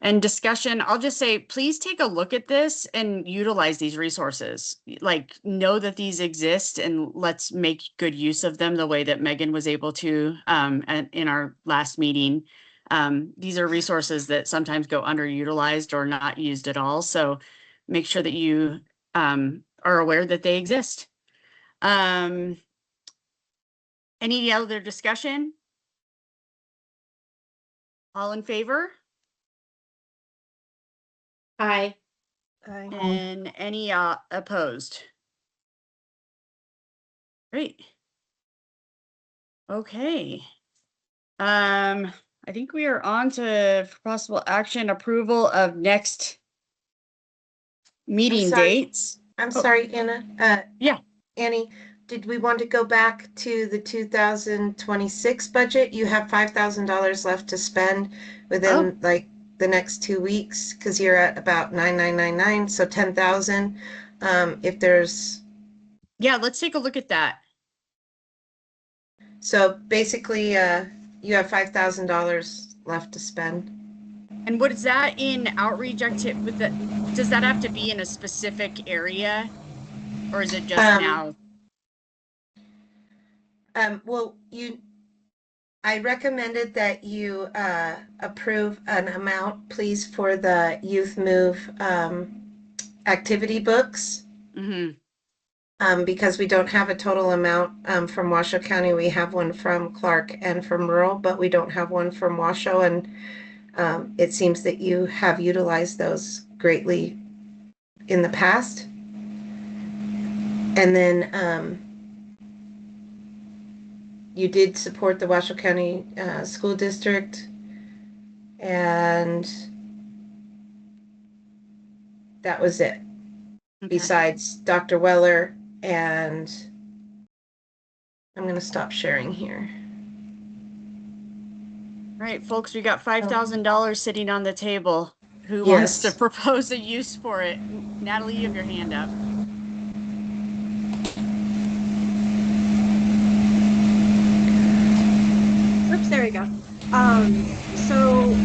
And discussion, I'll just say, please take a look at this and utilize these resources. Like, know that these exist and let's make good use of them the way that Megan was able to in our last meeting. These are resources that sometimes go underutilized or not used at all. So make sure that you are aware that they exist. Any other discussion? All in favor? Aye. Aye. And any opposed? Great. Okay. I think we are on to possible action approval of next meeting dates. I'm sorry, Anna. Yeah. Annie, did we want to go back to the 2026 budget? You have $5,000 left to spend within like the next 2 weeks, because you're at about 9,999, so 10,000. If there's let's take a look at that. So basically, you have $5,000 left to spend. And what is that in outreach activity? Does that have to be in a specific area, or is it just now? Well, I recommended that you approve an amount, please, for the Youth Move activity books. Because we don't have a total amount from Washoe County. We have one from Clark and from rural, but we don't have one from Washoe. And it seems that you have utilized those greatly in the past. And then you did support the Washoe County School District, and that was it. Okay. Besides Dr. Weller, and I'm going to stop sharing here. All right, folks, we got $5,000 sitting on the table. Who wants to propose a use for it? Natalie, you have your hand up. Oops, there we go. So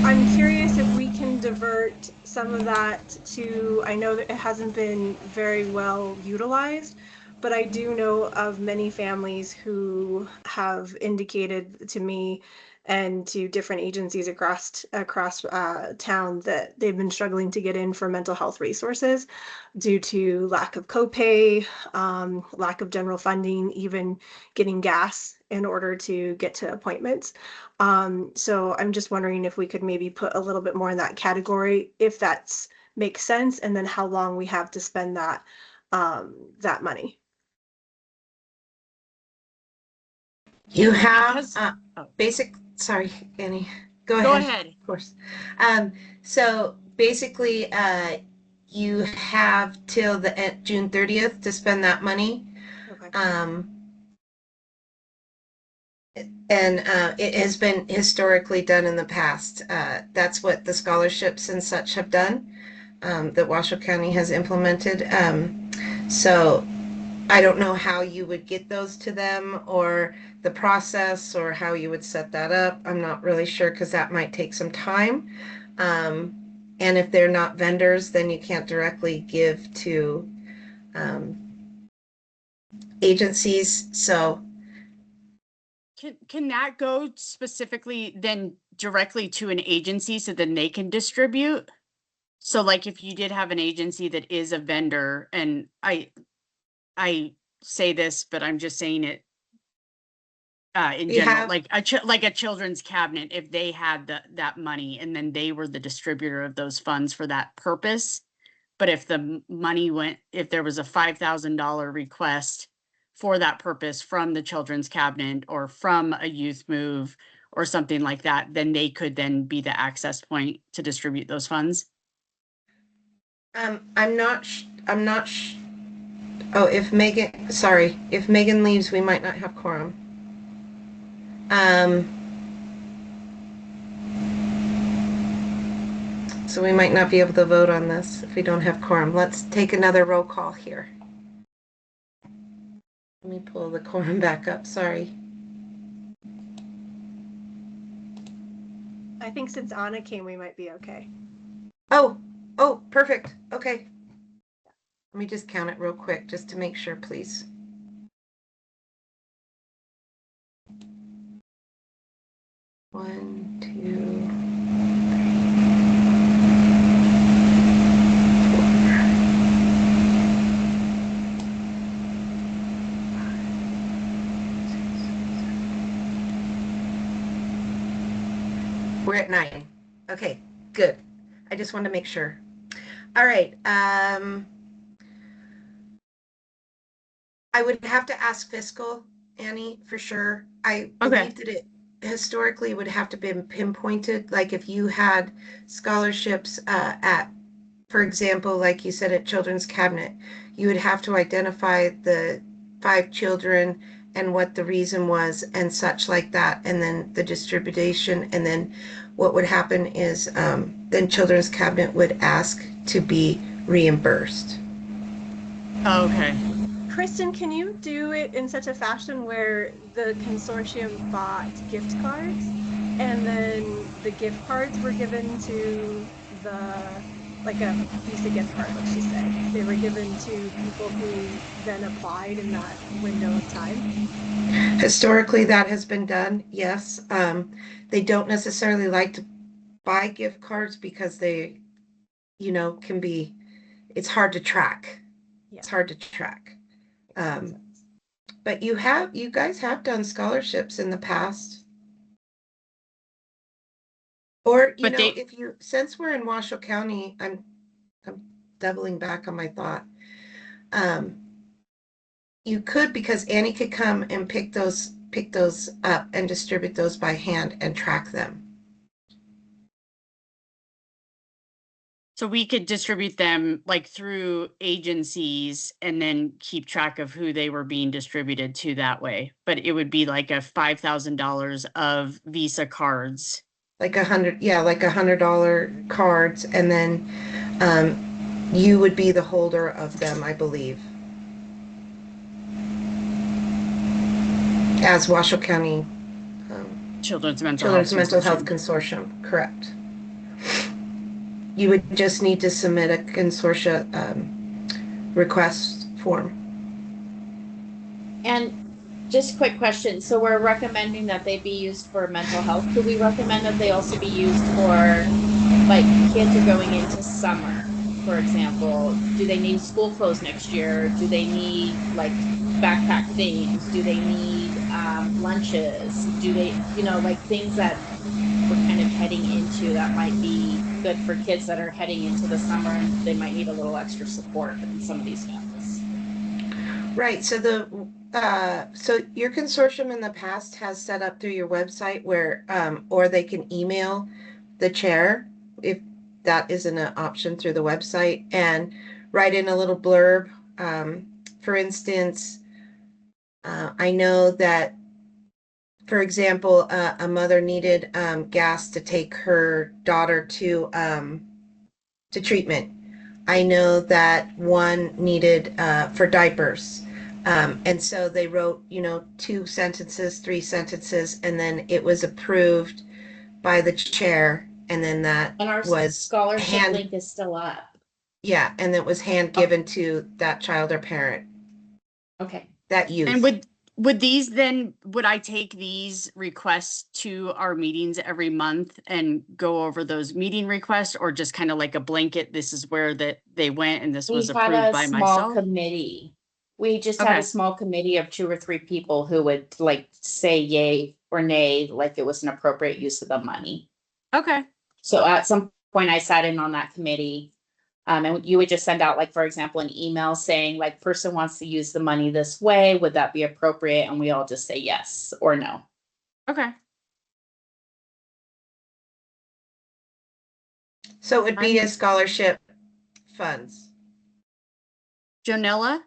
I'm curious if we can divert some of that to, I know that it hasn't been very well utilized, but I do know of many families who have indicated to me and to different agencies across town that they've been struggling to get in for mental health resources due to lack of copay, lack of general funding, even getting gas in order to get to appointments. So I'm just wondering if we could maybe put a little bit more in that category, if that's makes sense, and then how long we have to spend that that money. You have sorry, Annie. Go ahead. Go ahead. Of course. So basically, you have till the June 30th to spend that money. Okay. And it has been historically done in the past. That's what the scholarships and such have done. that Washoe County has implemented. So I don't know how you would get those to them or the process or how you would set that up. I'm not really sure because that might take some time. And if they're not vendors, then you can't directly give to agencies. So Can that go specifically then directly to an agency so then they can distribute? So like if you did have an agency that is a vendor, and I say this, but I'm just saying it in we general, have, like a children's cabinet, if they had that money and then they were the distributor of those funds for that purpose. But if the money if there was a $5,000 request for that purpose from the children's cabinet or from a youth move or something like that, then they could then be the access point to distribute those funds. I'm not, oh, if Megan leaves, we might not have quorum. So we might not be able to vote on this if we don't have quorum. Let's take another roll call here. Let me pull the quorum back up, sorry. I think since Anna came, we might be okay. Oh, perfect, okay. Let me just count it real quick just to make sure, please. One, two, we're at 9. Okay, good. I just wanted to make sure. All right. I would have to ask fiscal, Annie, for sure. I believe that it historically would have to be pinpointed. Like if you had scholarships at, for example, like you said, at Children's Cabinet, you would have to identify the 5 children and what the reason was and such like that, and then the distribution. And then what would happen is then Children's Cabinet would ask to be reimbursed. Oh, okay. Kristen, can you do it in such a fashion where the consortium bought gift cards and then the gift cards were given to like a Visa gift card, let's just say. They were given to people who then applied in that window of time? Historically, that has been done, yes. They don't necessarily like to buy gift cards because they, can be, it's hard to track. Yeah. It's hard to track. But you guys have done scholarships in the past. Or, since we're in Washoe County, I'm doubling back on my thought. You could, because Annie could come and pick those up and distribute those by hand and track them. So we could distribute them like through agencies and then keep track of who they were being distributed to that way. But it would be like a $5,000 of Visa cards. Like $100 cards, and then you would be the holder of them, I believe. As Washoe County Children's Mental Health Consortium, correct. You would just need to submit a consortia request form. And just quick question. So we're recommending that they be used for mental health. Do we recommend that they also be used for, like, kids are going into summer, for example? Do they need school clothes next year? Do they need, like, backpack things? Do they need lunches? Do they, like things that we're kind of heading into that might be good for kids that are heading into the summer and they might need a little extra support in some of these families? Right. So so your consortium in the past has set up through your website where, or they can email the chair if that isn't an option through the website, and write in a little blurb. For instance, I know that, for example, a mother needed gas to take her daughter to treatment. I know that one needed for diapers. And so they wrote, 2 sentences, 3 sentences, and then it was approved by the chair. And then that And our was scholarship link is still up. yeah, and it was hand given to that child or parent, Okay. that youth. And would I take these requests to our meetings every month and go over those meeting requests, or just kind of like a blanket, this is where that they went and this was We had approved a by small myself? committee. We just had a Okay. small committee of 2 or 3 people who would like say yay or nay, like it was an appropriate use of the money. Okay. So at some point I sat in on that committee. And you would just send out, like, for example, an email saying, like, person wants to use the money this way. Would that be appropriate? And we all just say yes or no. Okay. So it would be a scholarship funds. Jonella?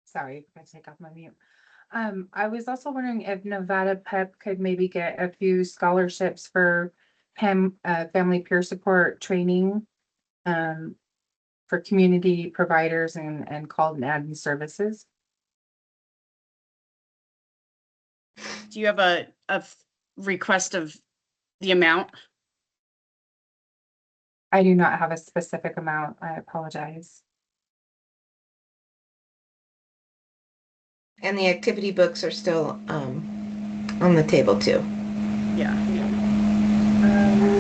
Sorry, I take off my mute. I was also wondering if Nevada PEP could maybe get a few scholarships for family peer support training for community providers and call and admin services. Do you have a request of the amount? I do not have a specific amount. I apologize. And the activity books are still on the table too. Yeah.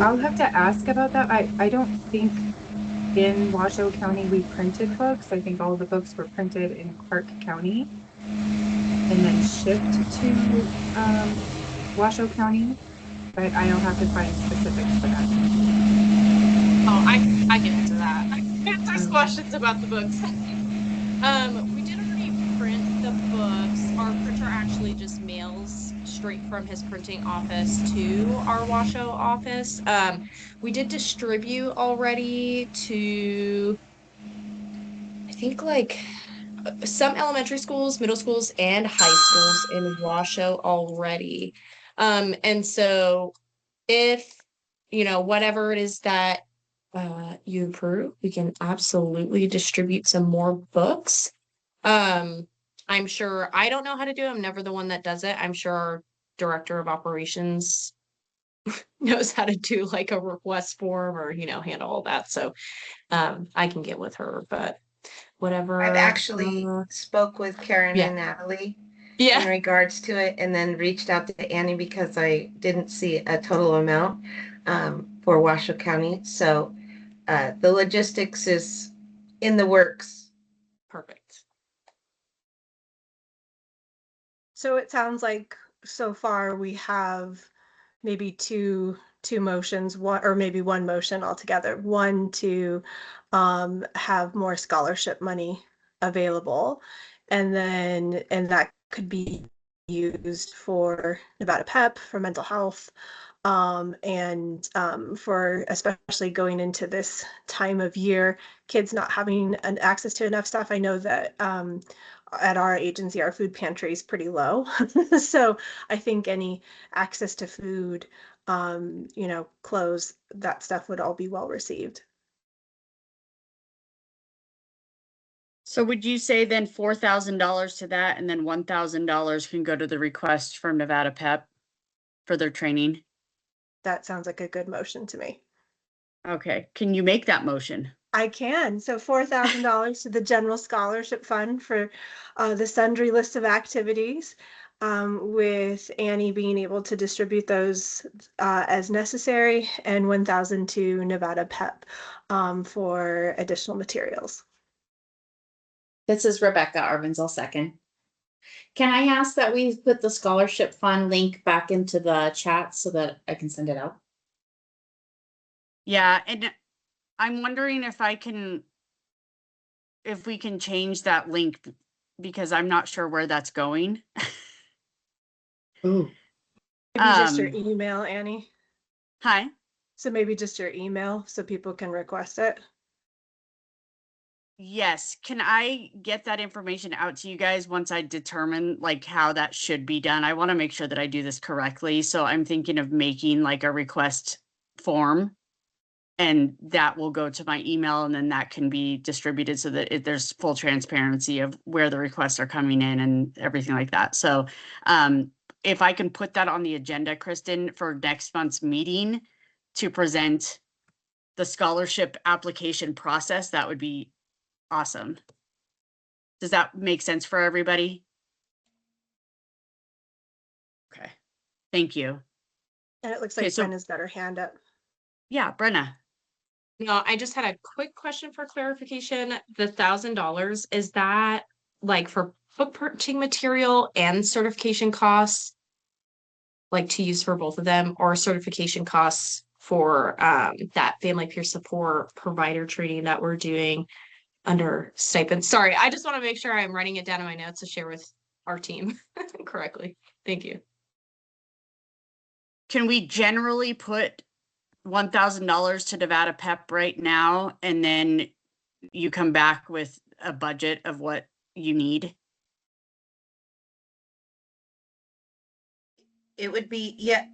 I'll have to ask about that. I don't think in Washoe County we printed books. I think all the books were printed in Clark County and then shipped to Washoe County, but I'll have to find specifics for that. Oh, I can answer that. If there's questions about the books. We did already print the books. Our printer actually just mails straight from his printing office to our Washoe office. We did distribute already to, I think, like some elementary schools, middle schools, and high schools in Washoe already. And so if, whatever it is that you approve, we can absolutely distribute some more books. I'm sure, I don't know how to do it. I'm never the one that does it. I'm sure our director of operations knows how to do like a request form or, handle all that. So I can get with her, but whatever. I've actually spoke with Karen Yeah. and Natalie Yeah. in regards to it, and then reached out to Annie because I didn't see a total amount for Washoe County. So the logistics is in the works. Perfect. So it sounds like so far we have maybe two motions, one or maybe one motion altogether. One to have more scholarship money available, and that could be used for Nevada PEP, for mental health, and for especially going into this time of year, kids not having access to enough stuff. I know that at our agency, our food pantry is pretty low. So I think any access to food, clothes, that stuff would all be well received. So would you say then $4,000 to that, and then $1,000 can go to the request from Nevada PEP for their training? That sounds like a good motion to me. Okay, can you make that motion? I can. So $4,000 to the general scholarship fund for the sundry list of activities, with Annie being able to distribute those as necessary, and 1,000 to Nevada PEP for additional materials. This is Rebecca Arvinsel, second. Can I ask that we put the scholarship fund link back into the chat so that I can send it out? Yeah, and I'm wondering if we can change that link, because I'm not sure where that's going. Ooh. Maybe just your email, Annie. Hi. So maybe just your email so people can request it. Yes, can I get that information out to you guys once I determine like how that should be done? I want to make sure that I do this correctly, so I'm thinking of making like a request form. And that will go to my email, and then that can be distributed so that there's full transparency of where the requests are coming in and everything like that. So if I can put that on the agenda, Kristen, for next month's meeting to present the scholarship application process, that would be awesome. Does that make sense for everybody? Okay, thank you. And it looks Okay, like so- Brenna's got her hand up. Yeah, Brenna. No, I just had a quick question for clarification. The $1,000, is that like for book purchasing material and certification costs? Like to use for both of them, or certification costs for that family peer support provider training that we're doing under stipend? Sorry, I just want to make sure I'm writing it down in my notes to share with our team correctly. Thank you. Can we generally put $1,000 to Nevada PEP right now, and then you come back with a budget of what you need? It would be, yeah,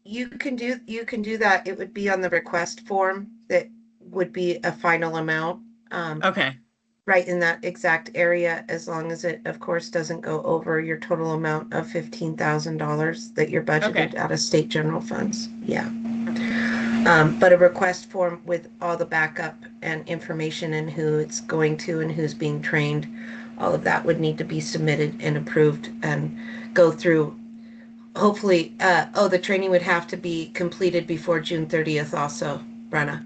you can do that. It would be on the request form that would be a final amount. Okay. Right in that exact area, as long as it, of course, doesn't go over your total amount of $15,000 that you're budgeted out of state general funds. Yeah. But a request form with all the backup and information and who it's going to and who's being trained, all of that would need to be submitted and approved and go through. Hopefully, the training would have to be completed before June 30th also, Brenna.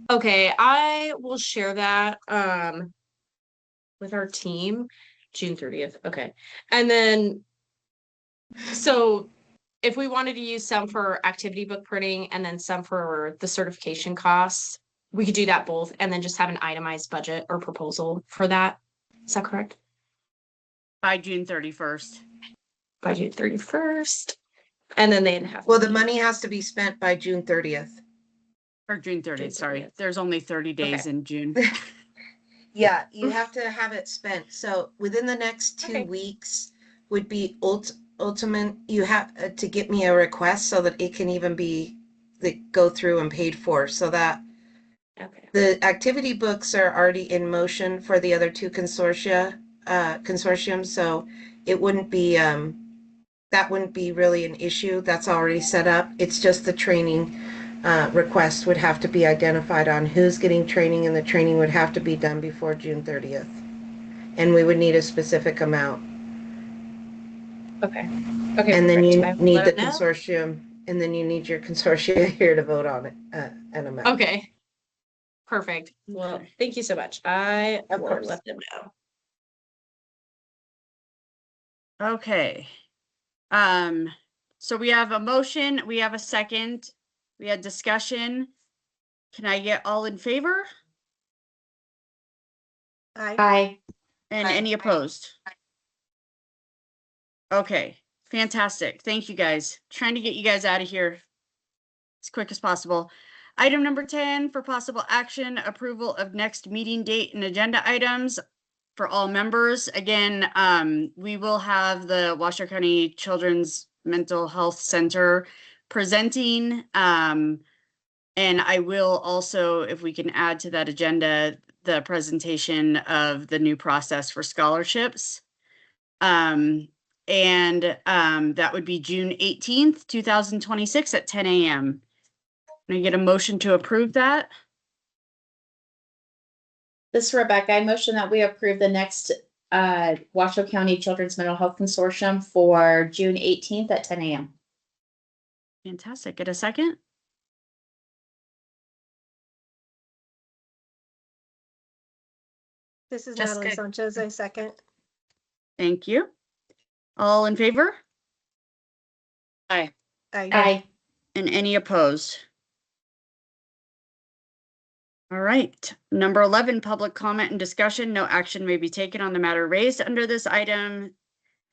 Okay, I will share that with our team June 30th. Okay. And then so if we wanted to use some for activity book printing and then some for the certification costs, we could do that both and then just have an itemized budget or proposal for that. Is that correct? By June 31st. By June 31st. And then they'd have. Well, the money has to be spent by June 30th. Or June 30th, sorry. There's only 30 days in June. Yeah, you have to have it spent. So within the next 2 weeks would be ultimate. You have to get me a request so that it can even be go through and paid for, so that the activity books are already in motion for the other two consortiums. So it wouldn't be that wouldn't be really an issue. That's already set up. It's just the training request would have to be identified on who's getting training, and the training would have to be done before June 30th. And we would need a specific amount. Okay. Okay. And then you perfect. need Let the them know. consortium, and then you need your consortia here to vote on it, an amount. Okay. Perfect. Well, thank you so much. I Of will course. let them know. Okay. So we have a motion, we have a second, we had discussion. Can I get all in favor? Aye. And any opposed? Okay, fantastic. Thank you guys. Trying to get you guys out of here as quick as possible. Item number 10 for possible action, approval of next meeting date and agenda items for all members. Again, we will have the Washoe County Children's Mental Health Center presenting. And I will also, if we can add to that agenda, the presentation of the new process for scholarships. That would be June 18th, 2026 at 10 a.m. Can I get a motion to approve that? This is Rebecca. I motion that we approve the next Washoe County Children's Mental Health Consortium for June 18th at 10 a.m. Fantastic. Get a second? This is Jessica. Natalie Sanchez. I second. Thank you. All in favor? Aye. Aye. And any opposed? All right. Number 11, public comment and discussion. No action may be taken on the matter raised under this item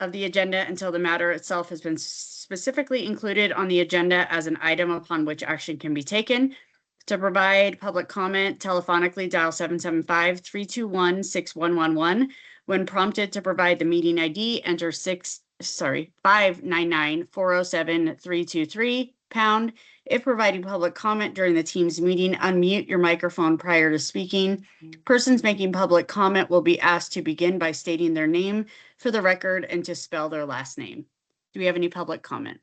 of the agenda until the matter itself has been specifically included on the agenda as an item upon which action can be taken. To provide public comment, telephonically dial 775-321-6111. When prompted to provide the meeting ID, enter 599-407-323 pound. If providing public comment during the Teams meeting, unmute your microphone prior to speaking. Persons making public comment will be asked to begin by stating their name for the record and to spell their last name. Do we have any public comment?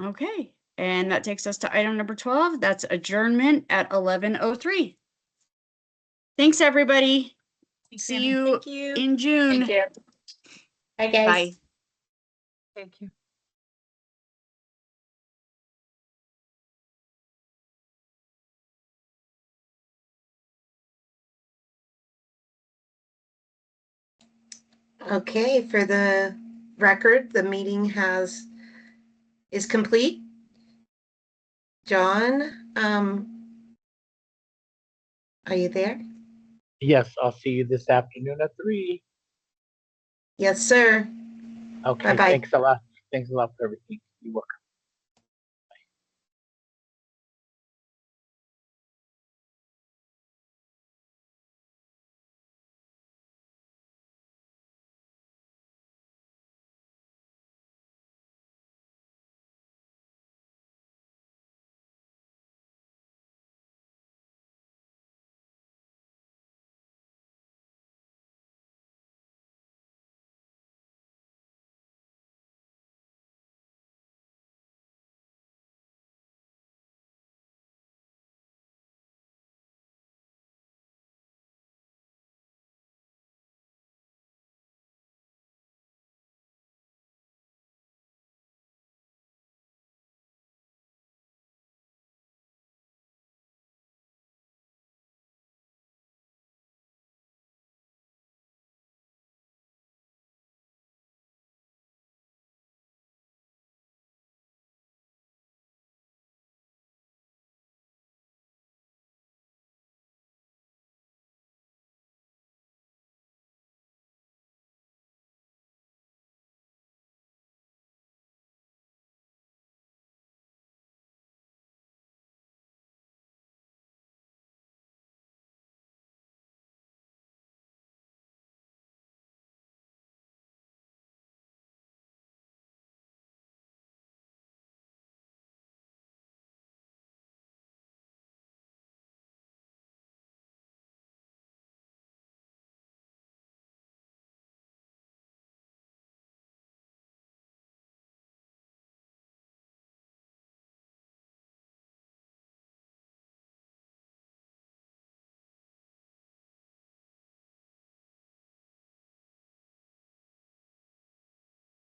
Okay, and that takes us to item number 12. That's adjournment at 11:03. Thanks, everybody. See you in June. Thank you. Bye, guys. Bye. Thank you. Okay, for the record, the meeting is complete. John, are you there? Yes, I'll see you this afternoon at 3. Yes, sir. Okay, Bye-bye. thanks a lot. Thanks a lot for everything. You're welcome.